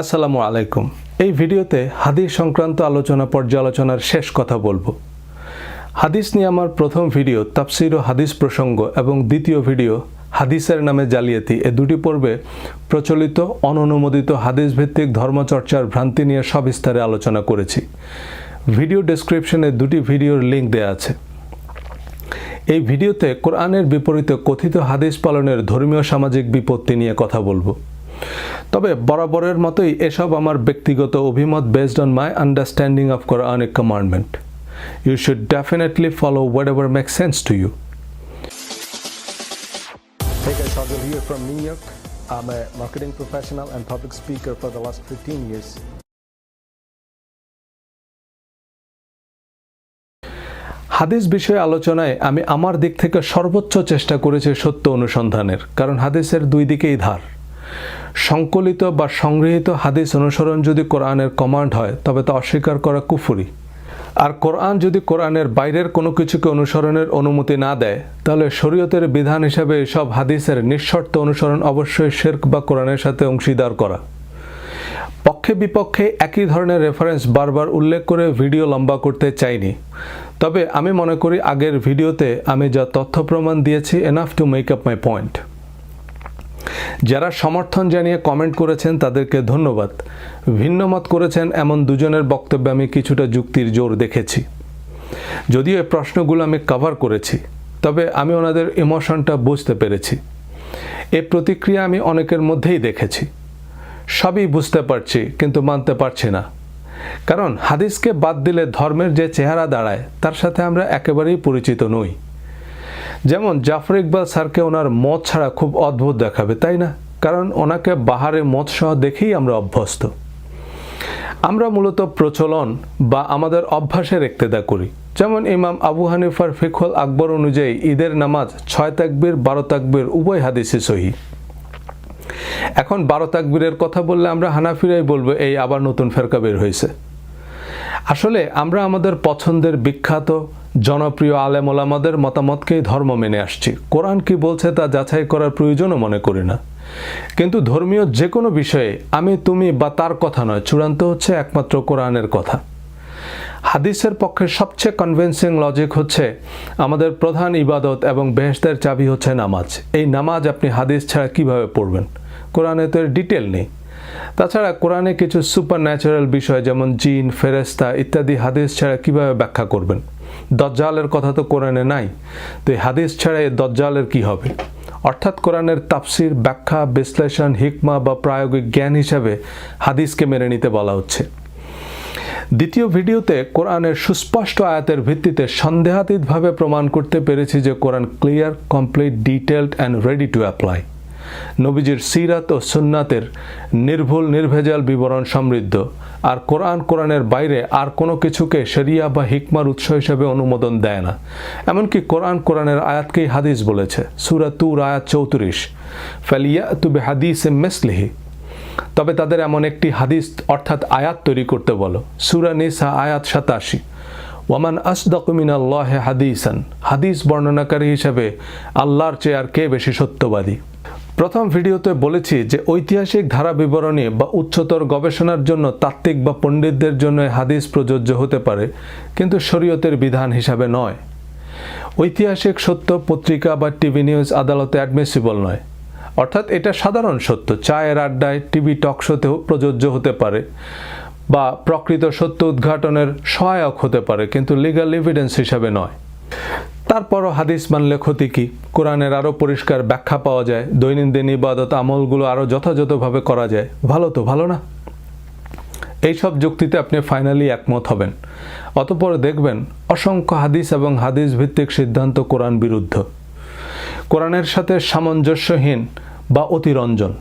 আসসালামু আলাইকুম। এই ভিডিওতে হাদিস সংক্রান্ত আলোচনা পর্যালোচনার শেষ কথা বলবো। হাদিস নিয়ে আমার প্রথম ভিডিও তাফসীর ও হাদিস প্রসঙ্গ এবং দ্বিতীয় ভিডিও হাদিসের নামে জালিয়াতি, এই দুটি পর্বে প্রচলিত অননুমোদিত হাদিস ভিত্তিক ধর্মচর্চার ভ্রান্তি নিয়ে সবিস্তারে আলোচনা করেছি। ভিডিও ডেসক্রিপশনে দুটি ভিডিওর লিঙ্ক দেয়া আছে। এই ভিডিওতে কোরআনের বিপরীতে কথিত হাদিস পালনের ধর্মীয় সামাজিক বিপত্তি নিয়ে কথা বলবো। তবে বরাবরের মতোই এসব আমার ব্যক্তিগত অভিমত based on my understanding of Quranic commandment. You should definitely follow whatever makes sense to you. Hey guys, Sajal here from New York. I'm a marketing professional and public speaker for the last 15 years. হাদিস বিষয়ে আলোচনায় আমি আমার দিক থেকে সর্বোচ্চ চেষ্টা করেছি সত্য অনুসন্ধানের, কারণ হাদিসের দুই দিকেই ধার। সংকলিত বা সংগৃহীত হাদিস অনুসরণ যদি কোরআনের কমান্ড হয় তবে তা অস্বীকার করা কুফরি। আর কোরআন যদি কোরআনের বাইরের কোনো কিছুকে অনুসরণের অনুমতি না দেয় তাহলে শরীয়তের বিধান হিসাবে এসব হাদিসের নিঃশর্ত অনুসরণ অবশ্যই শিরক বা কোরআনের সাথে অংশীদার করা। পক্ষে বিপক্ষে একই ধরনের রেফারেন্স বারবার উল্লেখ করে ভিডিও লম্বা করতে চাইনি। তবে আমি মনে করি আগের ভিডিওতে আমি যা তথ্য প্রমাণ দিয়েছি enough to make up my point. যারা সমর্থন জানিয়ে কমেন্ট করেছেন তাদেরকে ধন্যবাদ। ভিন্নমত করেছেন এমন দুজনের বক্তব্যে আমি কিছুটা যুক্তির জোর দেখেছি। যদিও এই প্রশ্নগুলো আমি কভার করেছি, তবে আমি ওনাদের ইমোশনটা বুঝতে পেরেছি। এই প্রতিক্রিয়া আমি অনেকের মধ্যেই দেখেছি। সবই বুঝতে পারছি কিন্তু মানতে পারছি না, কারণ হাদিসকে বাদ দিলে ধর্মের যে চেহারা দাঁড়ায় তার সাথে আমরা একেবারেই পরিচিত নই। যেমন জাফর ইকবাল স্যারকে ওনার মত ছাড়া খুব অদ্ভুত দেখাবে, তাই না? কারণ ওনাকে বাহারে মত সহ দেখেই আমরা অভ্যস্ত। আমরা মূলত প্রচলন বা আমাদের অভ্যাসের ইক্তেদা করি। যেমন ইমাম আবু হানিফার ফিকহুল আকবর অনুযায়ী ঈদের নামাজ 6 তাকবীর 12 তাকবীর উভয় হাদিসে সহিহ। এখন 12 তাকবীরের কথা বললে আমরা হানাফিরাই বলবো এই আবার নতুন ফেরকা বের হয়েছে। আসলে আমরা আমাদের পছন্দের বিখ্যাত জনপ্রিয় আলেম ওলামাদের মতামতকেই ধর্ম মেনে আসছি। কোরআন কি বলছে তা যাচাই করার প্রয়োজনও মনে করি না। কিন্তু ধর্মীয় যে কোনো বিষয়ে আমি তুমি বা তার কথা নয়, চূড়ান্ত হচ্ছে একমাত্র কোরআনের কথা। হাদিসের পক্ষে সবচেয়ে কনভিন্সিং লজিক হচ্ছে আমাদের প্রধান ইবাদত এবং বেহেশতের চাবি হচ্ছে নামাজ। এই নামাজ আপনি হাদিস ছাড়া কিভাবে পড়বেন? কোরআনে তো এর ডিটেল নেই। তাছাড়া কোরআনে কিছু সুপার ন্যাচারাল বিষয় যেমন জিন, ফেরেশতা ইত্যাদি হাদিস ছাড়া কিভাবে ব্যাখ্যা করবেন? দজ্জালের কথা তো কোরআনে নাই, তো এই হাদিস ছাড়া এই দজ্জালের কি হবে? অর্থাৎ কোরআনের তাফসির, ব্যাখ্যা, বিশ্লেষণ, হিকমা বা প্রায়োগিক জ্ঞান হিসাবে হাদিসকে মেনে নিতে বলা হচ্ছে। দ্বিতীয় ভিডিওতে কোরআনের সুস্পষ্ট আয়াতের ভিত্তিতে সন্দেহাতীতভাবে প্রমাণ করতে পেরেছি যে কোরআন clear, complete, detailed and ready to apply. নবীজির সিরাত ও সুন্নাতের নির্ভুল নির্ভেজাল বিবরণ সমৃদ্ধ। আর কোরআনের বাইরে আর কোনো কিছুকে শরিয়া বা হিকমার উৎস হিসেবে অনুমোদন দেয় না। এমনকি কোরআনের আয়াতকেই হাদিস বলেছে। সূরা তুর আয়াত 34, ফালিয়াতু বিহাদিসে মিসলিহি। তবে তাদের এমন একটি হাদিস অর্থাৎ আয়াত তৈরি করতে বলো। সূরা নিসা আয়াত 87, ওয়ামান আসদাকু মিনাল্লাহি হাদিসান। হাদিস বর্ণনাকারী হিসেবে আল্লাহর চেয়ে আর কে বেশি সত্যবাদী? প্রথম ভিডিওতে বলেছি যে ঐতিহাসিক ধারা বিবরণী বা উচ্চতর গবেষণার জন্য তাত্ত্বিক বা পণ্ডিতদের জন্য হাদিস প্রযোজ্য হতে পারে, কিন্তু শরীয়তের বিধান হিসাবে নয়। ঐতিহাসিক সত্য পত্রিকা বা টিভি নিউজ আদালতে অ্যাডমিসিবল নয়। অর্থাৎ এটা সাধারণ সত্য, চায়ের আড্ডায়, টিভি টক শোতেও প্রযোজ্য হতে পারে বা প্রকৃত সত্য উদ্ঘাটনের সহায়ক হতে পারে, কিন্তু লিগ্যাল এভিডেন্স হিসাবে নয়। তারপরও হাদিস মানলে ক্ষতি কি? কোরআনের আরও পরিষ্কার ব্যাখ্যা পাওয়া যায়, দৈনন্দিন ইবাদত আমলগুলো আরও যথাযথভাবে করা যায়। ভালো তো ভালো না? এইসব যুক্তিতে আপনি ফাইনালি একমত হবেন। অতঃপর দেখবেন অসংখ্য হাদিস এবং হাদিস ভিত্তিক সিদ্ধান্ত কোরআন বিরুদ্ধ, কোরআনের সাথে সামঞ্জস্যহীন বা অতিরঞ্জন,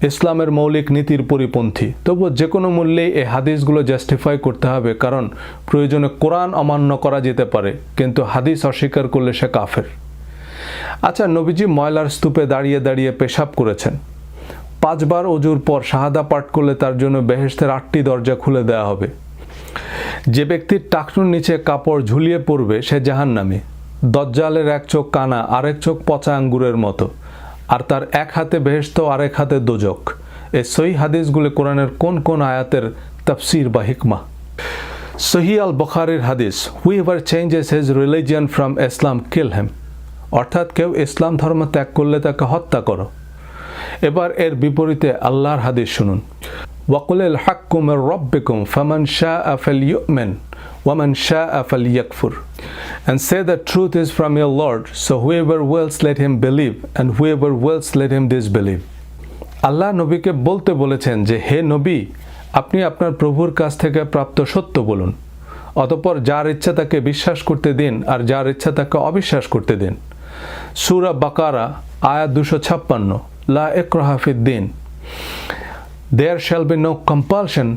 ইসলামের মৌলিক নীতির পরিপন্থী। তবুও যে কোনো মূল্যেই এই হাদিসগুলো জাস্টিফাই করতে হবে, কারণ প্রয়োজনে কোরআন অমান্য করা যেতে পারে, কিন্তু হাদিস অস্বীকার করলে সে কাফের। আচ্ছা, নবীজি ময়লার স্তূপে দাঁড়িয়ে দাঁড়িয়ে পেশাব করেছেন। 5 বার অজুর পর শাহাদা পাঠ করলে তার জন্য বেহেশতের 8টি দরজা খুলে দেওয়া হবে। যে ব্যক্তির টাকনুর নিচে কাপড় ঝুলিয়ে পড়বে সে জাহান্নামী। দজ্জালের এক চোখ কানা, আরেক চোখ পচা আঙ্গুরের মতো, আর তার এক হাতে বেহেশত আরেক হাতে দোজক। এই সহিহ হাদিসগুলো কোরআনের কোন কোন আয়াতের তাফসীর বা হিকমা। সহিহ আল বুখারীর হাদিস, হুইএভার চেঞ্জেস হিজ রিলিজিয়ন ফ্রম ইসলাম কিল হিম, অর্থাৎ কেউ ইসলাম ধর্ম ত্যাগ করলে তাকে হত্যা করো। এবার এর বিপরীতে আল্লাহর হাদিস শুনুন, ওয়াকুলিল হাক্কু মির রাব্বিকুম ফামান শাআ ফালইউমিন ওয়ামান শাআ ফালইয়াকফুর, and say the truth is from your Lord, so whoever wills let him believe and whoever wills let him disbelieve. আল্লাহ নবীকে বলতে বলেছেন যে হে নবী, আপনি আপনার প্রভুর কাছ থেকে প্রাপ্ত সত্য বলুন, অতঃপর যার ইচ্ছা তাকে বিশ্বাস করতে দিন আর যার ইচ্ছা তাকে অবিশ্বাস করতে দিন। সূরা বাকারা আয়াত 256, লা ইকরাহা ফিদ্দিন, there shall be no compulsion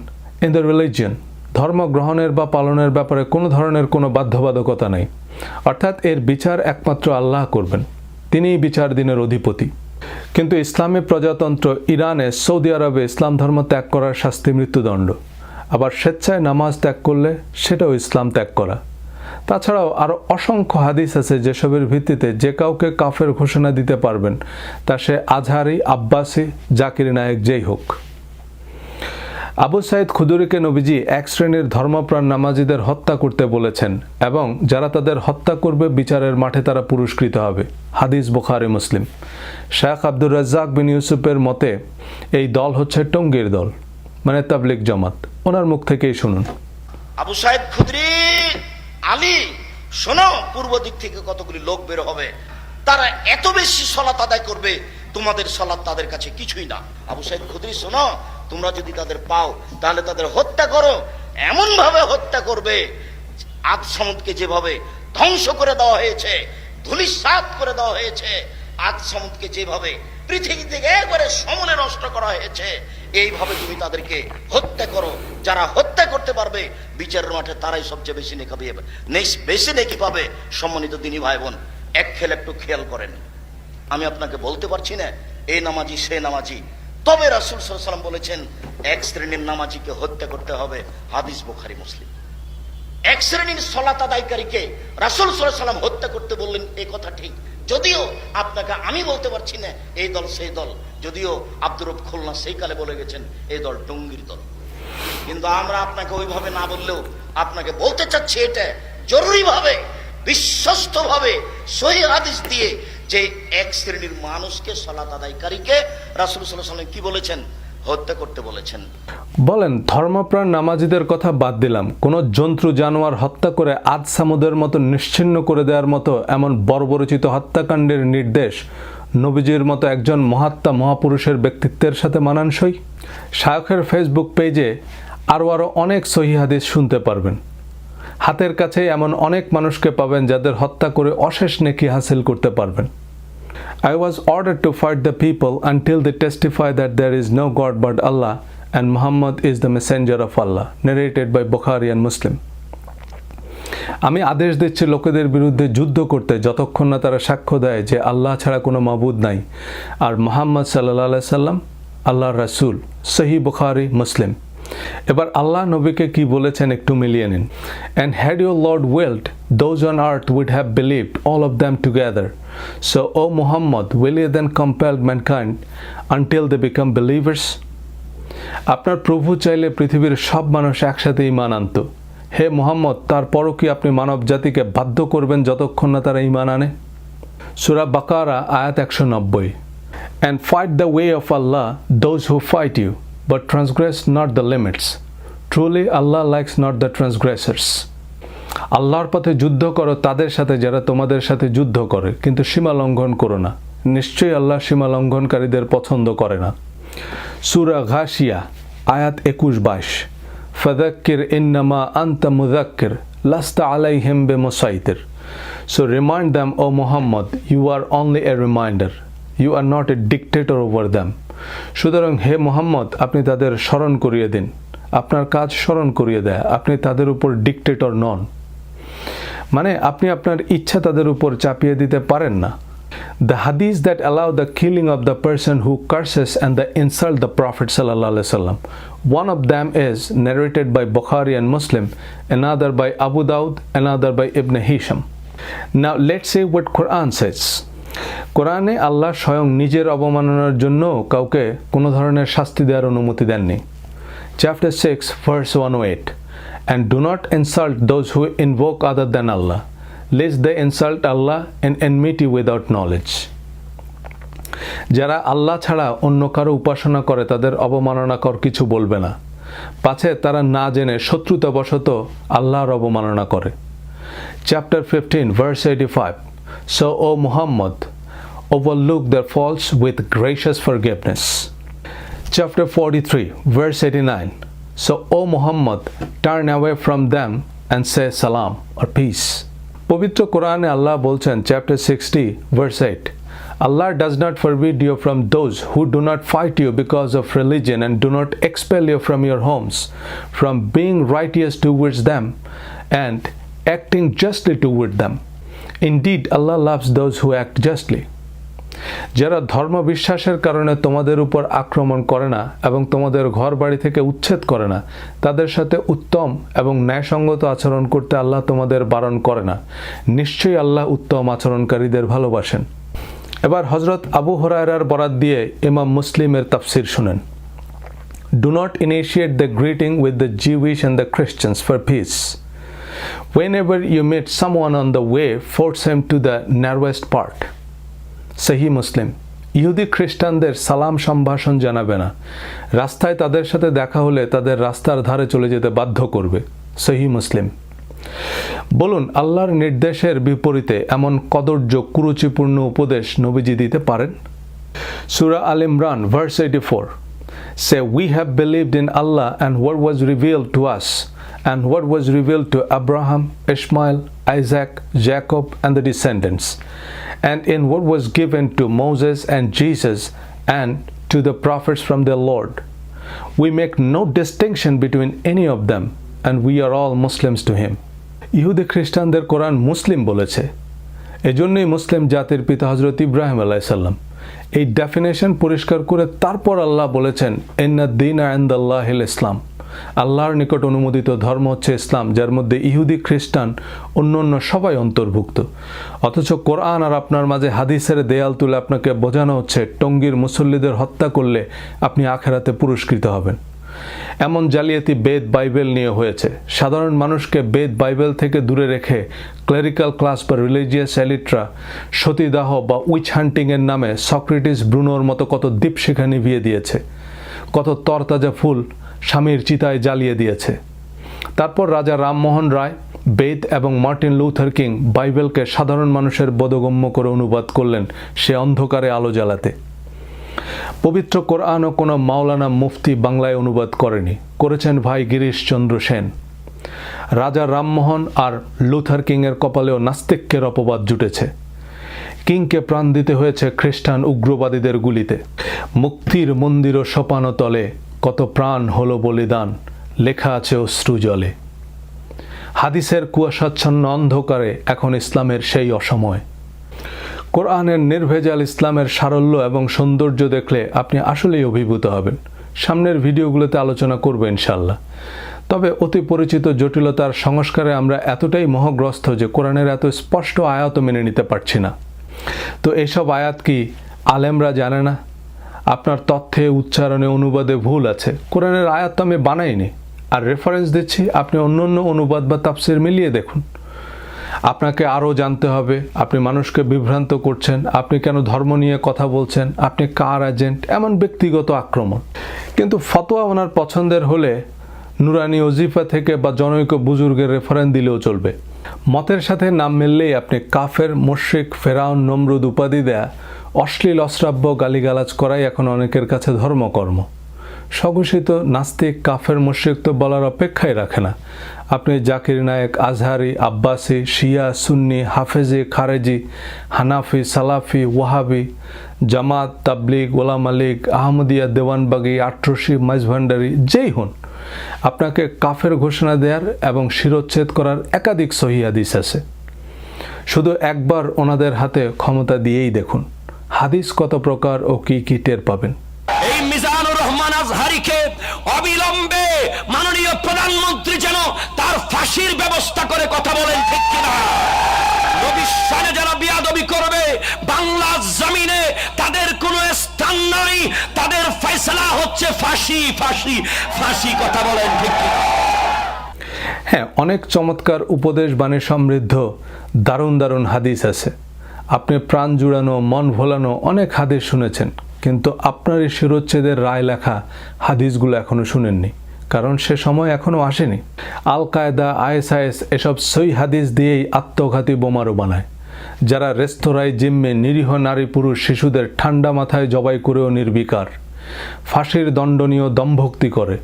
in the religion, ধর্ম গ্রহণের বা পালনের ব্যাপারে কোনো ধরনের কোনো বাধ্যবাধকতা নেই, অর্থাৎ এর বিচার একমাত্র আল্লাহ করবেন, তিনিই বিচার দিনের অধিপতি। কিন্তু ইসলামী প্রজাতন্ত্র ইরানে, সৌদি আরবে ইসলাম ধর্ম ত্যাগ করার শাস্তি মৃত্যুদণ্ড, আবার স্বেচ্ছায় নামাজ ত্যাগ করলে সেটাও ইসলাম ত্যাগ করা। তাছাড়াও আরও অসংখ্য হাদিস আছে যেসবের ভিত্তিতে যে কাউকে কাফের ঘোষণা দিতে পারবেন, তা সে আজহারি, আব্বাসি, জাকির নায়েক যেই হোক। আবু সাঈদ খুদরিকে নবীজি এক শ্রেণীর ধর্মপ্রাণ নামাজিদের হত্যা করতে বলেছেন এবং যারা তাদের হত্যা করবে বিচারের মাঠে তারা পুরস্কৃত হবে। হাদিস বুখারী মুসলিম। শেখ আব্দুর রাজ্জাক বিন ইউসুফের মতে এই দল হচ্ছে টঙ্গীর দল, মানে তাবলিগ জামাত। ওনার মুখ থেকেই শুনুন। আবু সাঈদ খুদরি, আলী, শোনো, পূর্ব দিক থেকে কতগুলি লোক বের হবে, তারা এত বেশি সালাত আদায় করবে তোমাদের সালাত তাদের কাছে কিছুই না। আবু সাঈদ খুদরি, শোনো, তোমরা যদি তাদের পাও তাহলে তাদের হত্যা করো, এমন ভাবে হত্যা করবে আদ সামুদকে যেভাবে ধ্বংস করে দেওয়া হয়েছে, ধূলিসাৎ করে দেওয়া হয়েছে, আদ সামুদকে যেভাবে পৃথিবী থেকে একবারে সমূলে নষ্ট করা হয়েছে, এইভাবে তুমি তাদেরকে হত্যা করো। যারা হত্যা করতে পারবে বিচারের মাঠে তারাই সবচেয়ে বেশি নেকি পাবে। সম্মানিত দিনী ভাই বোন, একটু খেয়াল করেন, আমি আপনাকে বলতে পারছি না এই নামাজি সে নামাজি, তবে রাসূল সাল্লাল্লাহু আলাইহি ওয়াসাল্লাম বলেছেন এক শ্রেণীর নামাজিকে হত্যা করতে হবে। হাদিস বুখারী মুসলিম। এক শ্রেণীর সালাত আদায়কারীকে রাসূল সাল্লাল্লাহু আলাইহি ওয়াসাল্লাম হত্যা করতে বললেন, এই কথা ঠিক। যদিও আপনাকে আমি বলতে পারছি না এই দল সেই দল, যদিও আব্দুর রব খুলনা সেই কালে বলে গেছেন এই দল টঙ্গীর দল, কিন্তু আমরা আপনাকে ওইভাবে না বললেও আপনাকে বলতে চাচ্ছি এটা জরুরি ভাবে, বিশ্বস্ত ভাবে, সহিহ হাদিস দিয়ে, যে এক শ্রেণীর মানুষকে সালাত আদায়কারীকে রাসূল সাল্লাল্লাহু আলাইহি ওয়াসাল্লাম কি বলেছেন? হত্যা করতে বলেছেন। বলেন, ধর্মপ্রাণ নামাজিদের কথা বাদ দিলাম, কোন জন্তু জানোয়ার হত্যা করে আদ সামুদের মতো নিশ্চিহ্ন করে দেওয়ার মতো এমন বর্বরচিত হত্যাকাণ্ডের নির্দেশ নবীজির মতো একজন মহাত্মা মহাপুরুষের ব্যক্তিত্বের সাথে মানানসই? শায়খের ফেসবুক পেজে আরও অনেক সহিহ হাদিস শুনতে পারবেন। হাতের কাছেই এমন অনেক মানুষকে পাবেন যাদের হত্যা করে অশেষ নেকি হাসিল করতে পারবেন। I was ordered to fight the people until they testify that there is no God but Allah and Muhammad is the messenger of Allah, narrated by Bukhari and Muslim. আমি আদেশ দিচ্ছি লোকেদের বিরুদ্ধে যুদ্ধ করতে যতক্ষণ না তারা সাক্ষ্য দেয় যে আল্লাহ ছাড়া কোনো মাবুদ নাই আর মুহাম্মদ সাল্লাল্লাহু আলাইহি সাল্লাম আল্লাহর রাসূল। সহিহ বুখারী মুসলিম। এবার আল্লাহ নবীকে কি বলেছেন একটু মিলিয়ে নিন। And had your Lord willed, those on earth would have believed all of them together. So, O Muhammad, will you then compel mankind until they become believers? আপনার প্রভু চাইলে পৃথিবীর সব মানুষ একসাথে ঈমান আনত। হে মুহাম্মদ, তারপরও কি আপনি মানব জাতিকে বাধ্য করবেন যতক্ষণ না তারা ঈমান আনে? সূরা বাকারা আয়াত 190। And fight the way of Allah those who fight you, but transgress not the limits. Truly Allah likes not the transgressors. আল্লাহর পথে যুদ্ধ করো তাদের সাথে যারা তোমাদের সাথে যুদ্ধ করে, কিন্তু সীমা লঙ্ঘন করো না। নিশ্চয়ই আল্লাহ সীমা লঙ্ঘনকারীদের পছন্দ করে না। সূরা ঘাশিয়া আয়াত 21-22। ফাযাক্কির ইন্নামা আনতা মুযাক্কির লাস্তা আলাইহিম বিমুসাইতির। So remind them, O Muhammad, you are only a reminder. You are not a dictator over them. সুতরাং হে মুহাম্মদ, আপনি তাদের স্মরণ করিয়ে দিন, আপনার কাজ স্মরণ করিয়ে দেয়, আপনি তাদের উপর ডিক্টেটর নন, মানে আপনি আপনার ইচ্ছা তাদের উপর চাপিয়ে দিতে পারেন না। The hadiths that allow the killing of the person who curses and the insult the Prophet sallallahu alaihi wasallam. One of them is narrated by Bukhari and Muslim, another by Abu Dawud, another by Ibn Hisham. Now let's see what Quran says. কোরআনে আল্লাহ স্বয়ং নিজের অবমাননার জন্য কাউকে কোনো ধরনের শাস্তি দেওয়ার অনুমতি দেননি। Chapter 6 verse 108, and do not insult those who invoke other than Allah, lest they insult Allah in enmity without knowledge. যারা আল্লাহ ছাড়া অন্য কারো উপাসনা করে তাদের অবমাননাকর কিছু বলবে না, পাছে তারা না জেনে শত্রুতাবশত আল্লাহর অবমাননা করে। Chapter 15 verse 85, so O Muhammad, overlook their faults with gracious forgiveness. Chapter 43 verse 89, so O Muhammad, turn away from them and say salam or peace. পবিত্র কোরআনে আল্লাহ বলছেন, chapter 60 verse 8, Allah does not forbid you from those who do not fight you because of religion and do not expel you from your homes, from being righteous towards them and acting justly toward them. Indeed, Allah loves those who act justly. যারা ধর্ম বিশ্বাসের কারণে তোমাদের উপর আক্রমণ করে না এবং তোমাদের ঘর বাড়ি থেকে উচ্ছেদ করে না, তাদের সাথে উত্তম এবং ন্যায়সঙ্গত আচরণ করতে আল্লাহ তোমাদের বারণ করে না। নিশ্চয়ই আল্লাহ উত্তম আচরণকারীদের ভালোবাসেন। এবার হযরত আবু হুরায়রার বরাত দিয়ে ইমাম মুসলিমের তাফসীর শুনেন। Do not initiate the greeting with the Jewish and the Christians for peace. Whenever you meet someone on the way, force him to the narrowest part. সহি মুসলিম। ইহুদি খ্রিস্টানদের সালাম সম্ভাষণ জানাবে না, রাস্তায় তাদের সাথে দেখা হলে তাদের রাস্তার ধারে চলে যেতে বাধ্য করবে। সহি মুসলিম। বলুন, আল্লাহর নির্দেশের বিপরীতে এমন কদর্য কুরুচিপূর্ণ উপদেশ নবীজি দিতে পারেন? সূরা আল Imran verse 84, say we have believed in Allah and what was revealed to us and what was revealed to Abraham, Ishmael, Isaac, Jacob and the descendants, and in what was given to Moses and Jesus and to the prophets from their Lord. We make no distinction between any of them and we are all Muslims to him. ইহুদি খ্রিস্টানদের কোরআন মুসলিম বলেছে, এজন্যই মুসলিম জাতির পিতা হযরত ইব্রাহিম আলাইহিস সালাম। এই definition পরিষ্কার করে তারপর আল্লাহ বলেছেন, ইন্নাদ-দীনা ইনদাল্লাহিল ইসলাম, আল্লাহর নিকট অনুমোদিত ধর্ম হচ্ছে ইসলাম, যার মধ্যে ইহুদি খ্রিস্টান অন্যান্য সবাই অন্তর্ভুক্ত। অথচ কোরআন আর আপনার মাঝে হাদিসের দেয়াল তুলে আপনাকে বোঝানো হচ্ছে টঙ্গীর মুসল্লিদের হত্যা করলে আপনি আখেরাতে পুরস্কৃত হবেন। এমন জালিয়াতি বেদ বাইবেল নিয়ে হয়েছে। সাধারণ মানুষকে বেদ বাইবেল থেকে দূরে রেখে ক্লেরিক্যাল ক্লাস বা রিলিজিয়াস এলিটরা সতীদাহ বা উইচ হান্টিংয়ের নামে সক্রেটিস ব্রুনোর মতো কত দীপশিখা নিভিয়ে দিয়েছে, কত তরতাজা ফুল স্বামীর চিতায় জ্বালিয়ে দিয়েছে। তারপর রাজা রামমোহন রায়, বেদ এবং মার্টিন লুথার কিং বাইবেলকে সাধারণ মানুষের বোধগম্য করে অনুবাদ করলেন সে অন্ধকারে আলো জ্বালাতে। পবিত্র কোরআনও কোনো মাওলানা মুফতি বাংলায় অনুবাদ করেনি, করেছেন ভাই গিরিশচন্দ্র সেন। রাজা রামমোহন আর লুথার কিংয়ের কপালেও নাস্তিক্যের অপবাদ জুটেছে। কিংকে প্রাণ দিতে হয়েছে খ্রিস্টান উগ্রবাদীদের গুলিতে। মুক্তির মন্দির ও সোপান তলে কত প্রাণ হলো বলিদান, লেখা আছে অশ্রু জলে। হাদিসের কুয়াশাচ্ছন্ন অন্ধকারে এখন ইসলামের সেই অসময়। কোরআনের নির্ভেজাল ইসলামের সারল্য এবং সৌন্দর্য দেখলে আপনি আসলেই অভিভূত হবেন। সামনের ভিডিওগুলোতে আলোচনা করব ইনশাল্লাহ। তবে অতি পরিচিত জটিলতার সংস্কারে আমরা এতটাই মোহগ্রস্ত যে কোরআনের এত স্পষ্ট আয়াতও মেনে নিতে পারছি না। তো এসব আয়াত কি আলেমরা জানে না? আপনার তথ্যে, উচ্চারণে, অনুবাদে ভুল আছে। কোরআনের আয়াত তো আমি বানাইনি, আর রেফারেন্স দিচ্ছি, আপনি অন্য অনুবাদ বা তাফসির মিলিয়ে দেখুন। আপনাকে আরও জানতে হবে আপনি মানুষকে বিভ্রান্ত করছেন, আপনি কেন ধর্ম নিয়ে কথা বলছেন, আপনি কার এজেন্ট, এমন ব্যক্তিগত আক্রমণ। কিন্তু ফতোয়া ওনার পছন্দের হলে নুরানি ওজিফা থেকে বা জনৈক বুজুর্গের রেফারেন্স দিলেও চলবে। মতের সাথে নাম মিললেই আপনি কাফের, মুশরিক, ফেরাউন, নমরুদ উপাধি দেয়া, অশ্লীল অশ্রাব্য গালিগালাজ করাই এখন অনেকের কাছে ধর্মকর্ম। স্বঘোষিত নাস্তিক, কাফের, মুশরিক তো বলার অপেক্ষাই রাখে না। আপনি জাকির নায়েক, আজহারি, আব্বাসি, শিয়া, সুন্নি, হাফেজি, খারেজি, হানাফি, সালাফি, ওয়াহাবি, জামাত, তাবলিগ, ওলামা লীগ, আহমদিয়া, দেওয়ানবাগি, আট্রসি, মাইজভান্ডারি, যেই হন, আপনাকে কাফের ঘোষণা দেওয়ার এবং শিরোচ্ছেদ করার একাধিক সহিহ হাদিস আছে। শুধু একবার ওনাদের হাতে ক্ষমতা দিয়েই দেখুন হাদিস কত প্রকার ও কি কি টের পাবেন। এই মিজানুর রহমান আজহারিকে অবিলম্বে মাননীয় প্রধানমন্ত্রী যেন তার ফাঁসির ব্যবস্থা করে কথা বলেন, ঠিক কিনা? নবীর শানে যারা বিয়াদবি করবে, বাংলা ফয়সালা হচ্ছে ফাঁসি ফাঁসি ফাঁসি। কথা বলেন ঠিক কিনা? হ্যাঁ, অনেক চমৎকার উপদেশ বাণী সমৃদ্ধ দারুণ দারুণ হাদিস আছে। আপনি প্রাণ জুড়ানো, মন ভোলানো অনেক হাদিস শুনেছেন, কিন্তু আপনার এই শিরোচ্ছেদের রায় লেখা হাদিসগুলো এখনো শুনেননি, কারণ সে সময় এখনো আসেনি। আল কায়দা, ISIS এসব সই হাদিস দিয়েই আত্মঘাতী বোমারু বানায়, যারা রেস্তোরাঁয়, জিম্মে নিরীহ নারী পুরুষ শিশুদের ঠান্ডা মাথায় জবাই করেও নির্বিকার, ফাঁসির দণ্ডনীয় দম্ভক্তি করে।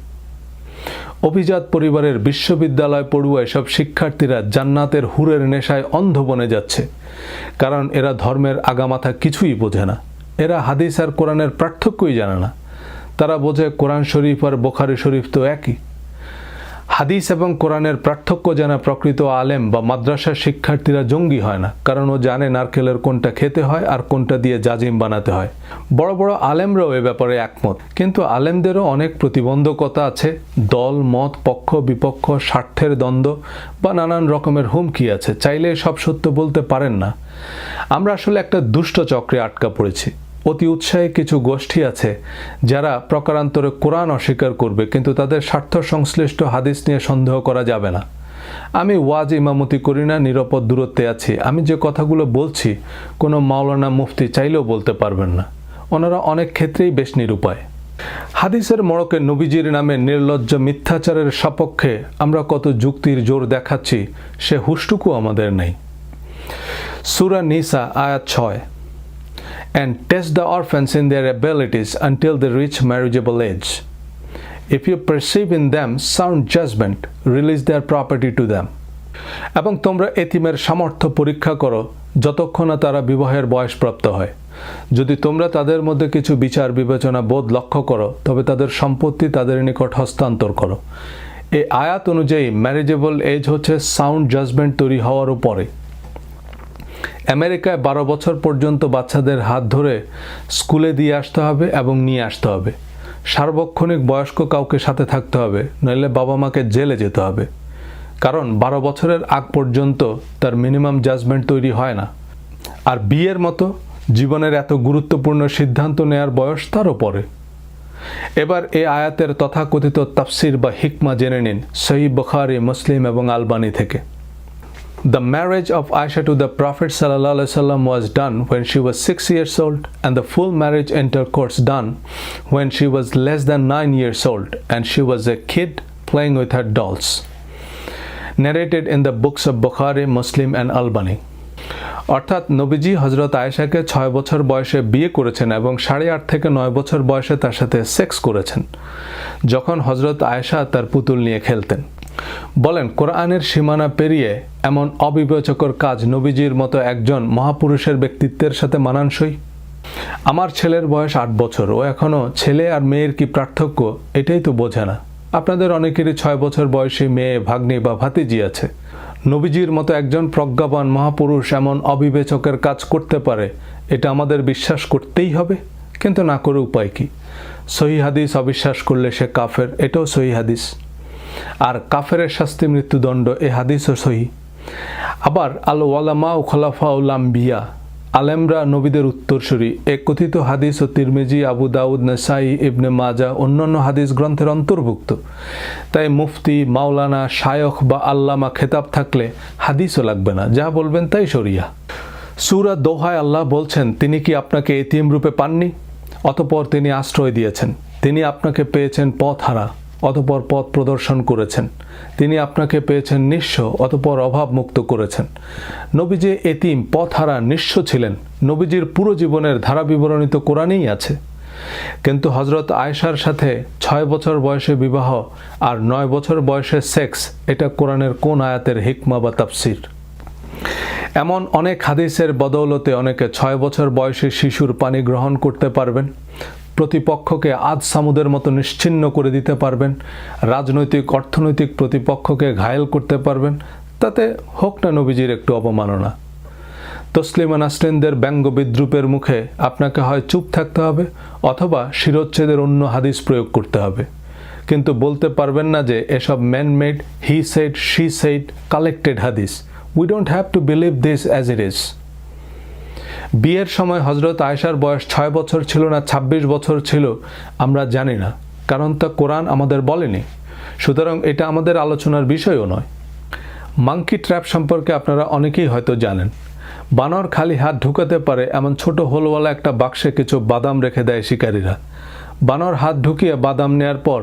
অভিজাত পরিবারের বিশ্ববিদ্যালয় পড়ুয়া এসব শিক্ষার্থীরা জান্নাতের হুরের নেশায় অন্ধ বনে যাচ্ছে, কারণ এরা ধর্মের আগামাথা কিছুই বোঝে না। এরা হাদিস আর কোরআনের পার্থক্যই জানে না। তারা বোঝে কোরআন শরীফ আর বুখারী শরীফ তো একই। হাদিস এবং কোরআনের পার্থক্য জানা প্রকৃত আলেম বা মাদ্রাসার শিক্ষার্থীরা জঙ্গি হয় না, কারণ ও জানে নারকেলের কোনটা খেতে হয় আর কোনটা দিয়ে জাজিম বানাতে হয়। বড় বড় আলেমরাও এ ব্যাপারে একমত, কিন্তু আলেমদেরও অনেক প্রতিবন্ধকতা আছে। দল মত, পক্ষ বিপক্ষ, স্বার্থের দ্বন্দ্ব বা নানান রকমের হুমকি আছে। চাইলে সব সত্য বলতে পারেন না। আমরা আসলে একটা দুষ্ট চক্রে আটকা পড়েছি। অতি উৎসাহী কিছু গোষ্ঠী আছে যারা প্রকারান্তরে কোরআন অস্বীকার করবে, কিন্তু তাদের স্বার্থ সংশ্লিষ্ট হাদিস নিয়ে সন্দেহ করা যাবে না। আমি ওয়াজ ইমামতি করি না, নিরাপদ দূরত্বে আছি। আমি যে কথাগুলো বলছি কোনো মাওলানা মুফতি চাইলেও বলতে পারবেন না। ওনারা অনেক ক্ষেত্রেই বেশ নিরুপায়। হাদিসের মোড়কে নবীজির নামে নির্লজ্জ মিথ্যাচারের সপক্ষে আমরা কত যুক্তির জোর দেখাচ্ছি, সে হুঁশটুকু আমাদের নেই। সূরা নিসা আয়াত 6, and test the orphans in their abilities until they reach marriageable age. If you perceive in them sound judgment, release their property to them. এবং তোমরা এতিমের সামর্থ্য পরীক্ষা করো যতক্ষণ না তারা বিবাহের বয়সপ্রাপ্ত হয়। যদি তোমরা তাদের মধ্যে কিছু বিচার বিবেচনা বোধ লক্ষ্য করো, তবে তাদের সম্পত্তি তাদের নিকট হস্তান্তর করো। এই আয়াত অনুযায়ী ম্যারেজেবল এজ হচ্ছে সাউন্ড জাজমেন্ট তৈরি হওয়ার পরে। আমেরিকায় 12 বছর পর্যন্ত বাচ্চাদের হাত ধরে স্কুলে দিয়ে আসতে হবে এবং নিয়ে আসতে হবে। সার্বক্ষণিক বয়স্ক কাউকে সাথে থাকতে হবে, নইলে বাবা মাকে জেলে যেতে হবে, কারণ 12 বছরের আগ পর্যন্ত তার মিনিমাম জাজমেন্ট তৈরি হয় না। আর বিয়ের মতো জীবনের এত গুরুত্বপূর্ণ সিদ্ধান্ত নেয়ার বয়স তারও পরে। এবার এই আয়াতের তথাকথিত তাফসির বা হিকমা জেনে নিন সহিহ বুখারী, মুসলিম এবং আলবানী থেকে। The marriage of Aisha to the Prophet ﷺ was done when she was 6 years old, and the full marriage intercourse done when she was less than 9 years old, and she was a kid playing with her dolls. Narrated in the books of Bukhari, Muslim and Albani. অর্থাৎ নবীজি হজরত আয়েশাকে 6 বছর বয়সে বিয়ে করেছেন এবং 8.5 থেকে 9 বছর বয়সে তার সাথে সেক্স করেছেন, যখন হজরত আয়েশা তার পুতুল নিয়ে খেলতেন। বলেন, কোরআনের সীমানা পেরিয়ে এমন অবিবেচকর কাজ নবীজির মতো একজন মহাপুরুষের ব্যক্তিত্বের সাথে মানানসই? আমার ছেলের বয়স 8 বছর, ও এখনও ছেলে আর মেয়ের কি পার্থক্য এটাই তো বোঝে না। আপনাদের অনেকেরই 6 বছর বয়সী মেয়ে, ভাগ্নি বা ভাতিজি আছে। নবীজির মতো একজন প্রজ্ঞাবান মহাপুরুষ এমন অবিবেচকের কাজ করতে পারে, এটা আমাদের বিশ্বাস করতেই হবে, কিন্তু না করে উপায় কি? সহিহ হাদিস অবিশ্বাস করলে সে কাফের, এটাও সহিহ হাদিস। আর কাফেরের শাস্তি মৃত্যুদণ্ড, এ হাদিসও সহিহ। আবার আল ওয়ালামা ও খলাফাউল আম্বিয়া, আলেমরা নবীদের উত্তরসূরি, এ কথিত হাদিস ও তিরমিজি, আবু দাউদ, নাসাই, ইবনে মাজা অন্যান্য হাদিস গ্রন্থের অন্তর্ভুক্ত। তাই মুফতি, মাওলানা, শায়খ বা আল্লামা খেতাব থাকলে হাদিসও লাগবে না, যা বলবেন তাই শরিয়া। সূরা দোহায় আল্লাহ বলছেন, তিনি কি আপনাকে এতিম রূপে পাননি? অতঃপর তিনি আশ্রয় দিয়েছেন। তিনি আপনাকে পেয়েছেন পথহারা, অতঃপর পথ প্রদর্শন করেছেন। তিনি আপনাকে পেয়েছেন নিঃস্ব, অতঃপর অভাব মুক্ত করেছেন। নবীজি এতিম, পথহারা, নিঃস্ব ছিলেন। নবীজির পুরো জীবনের ধারা বিবরণী তো কোরআনেই আছে। কিন্তু হজরত আয়েশার সাথে 6 বছর বয়সে বিবাহ আর 9 বছর বয়সে সেক্স, এটা কোরআনের কোন আয়াতের হিকমা বা তাফসির? এমন অনেক হাদিসের বদৌলতে অনেকে 6 বছর বয়সী শিশুর পানি গ্রহণ করতে পারবেন, প্রতিপক্ষকে আজ সামুদের মতো নিশ্চিহ্ন করে দিতে পারবেন, রাজনৈতিক অর্থনৈতিক প্রতিপক্ষকে ঘায়েল করতে পারবেন। তাতে হোক না নবীজির একটু অবমাননা। তসলিমা নাসরিনদের ব্যঙ্গ বিদ্রুপের মুখে আপনাকে হয় চুপ থাকতে হবে, অথবা শিরোচ্ছেদের অন্য হাদিস প্রয়োগ করতে হবে, কিন্তু বলতে পারবেন না যে এসব man made, he said, she said, collected হাদিস। We don't have to believe this as it is. বিয়ের সময় হজরত আয়েশার বয়স 6 বছর ছিল না 26 বছর ছিল আমরা জানি না, কারণ তা কোরআন আমাদের বলেনি। সুতরাং এটা আমাদের আলোচনার বিষয়ও নয়। মাঙ্কি ট্র্যাপ সম্পর্কে আপনারা অনেকেই হয়তো জানেন। বানর খালি হাত ঢুকাতে পারে এমন ছোট হোলওয়ালা একটা বাক্সে কিছু বাদাম রেখে দেয় শিকারীরা। বানর হাত ঢুকিয়ে বাদাম নেয়ার পর